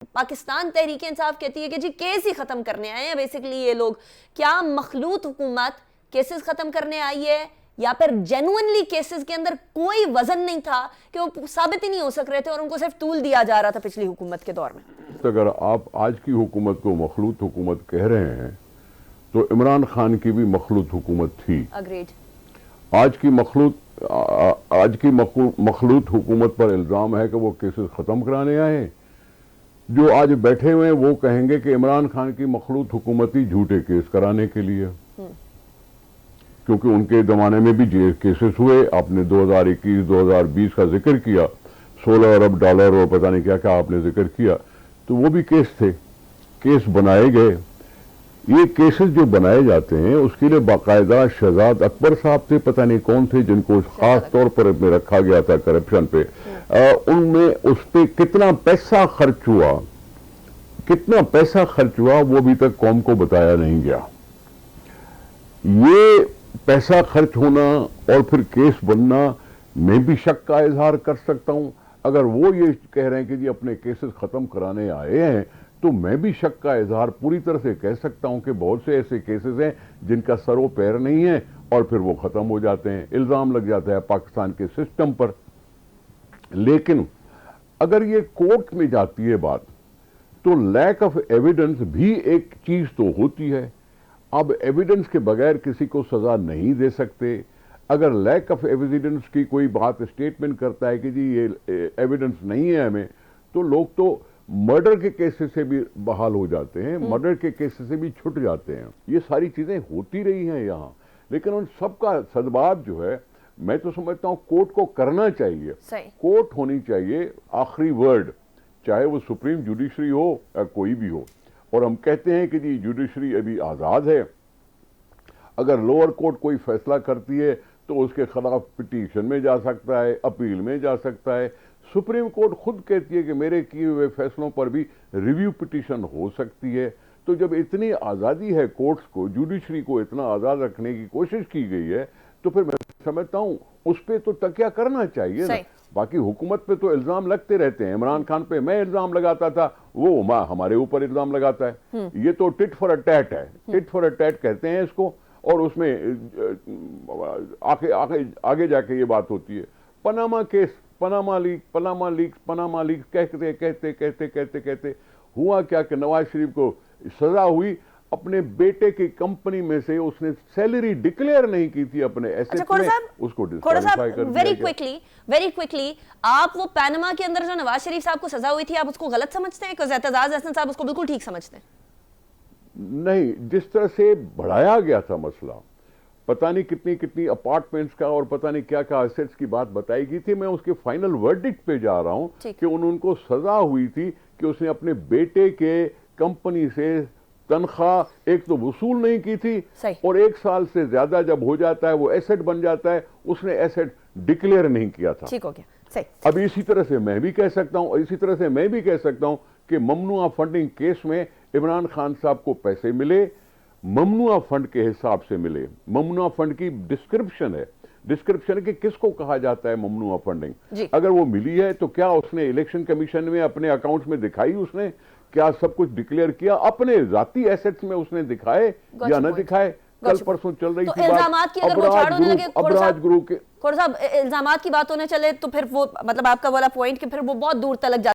پاکستان تحریک انصاف کہتی ہے کہ جی کیس ہی ختم کرنے آئے ہیں بیسیکلی یہ لوگ. کیا مخلوط حکومت کیسز ختم کرنے آئی ہے یا پھر جینوئنلی کیسز کے اندر کوئی وزن نہیں تھا کہ وہ ثابت ہی نہیں ہو سک رہے تھے اور ان کو صرف ٹول دیا جا رہا تھا پچھلی حکومت کے دور میں؟ اگر آپ آج کی حکومت کو مخلوط حکومت کہہ رہے ہیں تو عمران خان کی بھی مخلوط حکومت تھی. اگریڈ. آج کی مخلوط حکومت پر الزام ہے کہ وہ کیسز ختم کرانے آئے. جو آج بیٹھے ہوئے ہیں وہ کہیں گے کہ عمران خان کی مخلوط حکومتی جھوٹے کیس کرانے کے لیے، کیونکہ ان کے زمانے میں بھی کیسز ہوئے. آپ نے 2021-2020 کا ذکر کیا، $16 ارب اور پتہ نہیں کیا کیا آپ نے ذکر کیا، تو وہ بھی کیس تھے، کیس بنائے گئے. یہ کیسز جو بنائے جاتے ہیں اس کے لیے باقاعدہ شہزاد اکبر صاحب تھے، پتہ نہیں کون تھے جن کو خاص طور پر میں رکھا گیا تھا کرپشن پہ. ان میں اس پہ کتنا پیسہ خرچ ہوا وہ ابھی تک قوم کو بتایا نہیں گیا. یہ پیسہ خرچ ہونا اور پھر کیس بننا، میں بھی شک کا اظہار کر سکتا ہوں. اگر وہ یہ کہہ رہے ہیں کہ جی اپنے کیسز ختم کرانے آئے ہیں تو میں بھی شک کا اظہار پوری طرح سے کہہ سکتا ہوں کہ بہت سے ایسے کیسز ہیں جن کا سر و پیر نہیں ہے اور پھر وہ ختم ہو جاتے ہیں. الزام لگ جاتا ہے پاکستان کے سسٹم پر. لیکن اگر یہ کورٹ میں جاتی ہے بات تو لیک آف ایویڈنس بھی ایک چیز تو ہوتی ہے. اب ایویڈنس کے بغیر کسی کو سزا نہیں دے سکتے. اگر لیک آف ایویڈنس کی کوئی بات اسٹیٹمنٹ کرتا ہے کہ جی یہ ایویڈنس نہیں ہے ہمیں، تو لوگ تو مرڈر کے کیسز سے بھی بحال ہو جاتے ہیں، مرڈر کے کیسز سے بھی چھٹ جاتے ہیں. یہ ساری چیزیں ہوتی رہی ہیں یہاں، لیکن ان سب کا سدباب جو ہے میں تو سمجھتا ہوں کورٹ کو کرنا چاہیے. کورٹ ہونی چاہیے آخری ورڈ، چاہے وہ سپریم جوڈیشری ہو یا کوئی بھی ہو. اور ہم کہتے ہیں کہ جی جوڈیشری ابھی آزاد ہے. اگر لوور کورٹ کوئی فیصلہ کرتی ہے تو اس کے خلاف پٹیشن میں جا سکتا ہے، اپیل میں جا سکتا ہے. سپریم کورٹ خود کہتی ہے کہ میرے کیے ہوئے فیصلوں پر بھی ریویو پٹیشن ہو سکتی ہے. تو جب اتنی آزادی ہے کورٹس کو، جوڈیشری کو اتنا آزاد رکھنے کی کوشش کی گئی ہے، تو پھر میں سمجھتا ہوں اس پہ تو تکیہ کرنا چاہیے نا. باقی حکومت پہ تو الزام لگتے رہتے ہیں. عمران خان پہ میں الزام لگاتا تھا، وہ ہمارے اوپر الزام لگاتا ہے. یہ تو ٹٹ فار اے ٹیٹ ہے، ٹٹ فار اے ٹیٹ کہتے ہیں اس کو. اور اس میں آگے جا کے یہ بات ہوتی ہے. پاناما کیس، پاناما لیک کہتے ہوا کیا کہ نواز شریف کو سزا ہوئی. اپنے بیٹے کی کمپنی میں سے اس نے سیلری ڈکلیئر نہیں کی تھی اپنے ایسٹ میں، اس کو ڈسکوالیفائی کر دیا گیا. ویری کوئکلی آپ وہ پاناما کے اندر جو نواز شریف صاحب کو سزا ہوئی تھی آپ اس کو غلط سمجھتے ہیں کہ اعتزاز احسن صاحب اس کو بالکل ٹھیک سمجھتے ہیں؟ نہیں، جس طرح سے بڑھایا گیا تھا مسئلہ، پتہ نہیں کتنی اپارٹمنٹس کا اور پتہ نہیں کیا کیا ایسٹس کی بات بتائی گئی تھی. میں اس کے فائنل ورڈکٹ پہ جا رہا ہوں کہ ان کو سزا ہوئی تھی کہ اس نے اپنے بیٹے کے کمپنی سے تنخواہ ایک تو وصول نہیں کی تھی، اور 1 سال سے زیادہ جب ہو جاتا ہے وہ ایسٹ بن جاتا ہے، اس نے ایسٹ ڈکلیئر نہیں کیا تھا. ٹھیک ہو گیا. اب اسی طرح سے میں بھی کہہ سکتا ہوں کہ ممنوعہ فنڈنگ کیس میں عمران خان صاحب کو پیسے ملے، ممنوعہ فنڈ کے حساب سے ملے. ممنوعہ فنڈ کی ڈسکرپشن ہے کہ کس کو کہا جاتا ہے ممنوعہ فنڈنگ. اگر وہ ملی ہے تو کیا اس نے الیکشن کمیشن میں اپنے اکاؤنٹس میں دکھائی؟ اس نے کیا سب کچھ ڈکلیئر کیا؟ اپنے ذاتی ایسٹس میں اس نے دکھائے یا نہ دکھائے؟ کل پرسوں چل رہی تھی بات ابراج گروپ کے. خور صاحب الزامات کی بات ہونے چلے تو پھر وہ مطلب آپ کا والا پوائنٹ کہ پھر وہ بہت دور تلک جاتا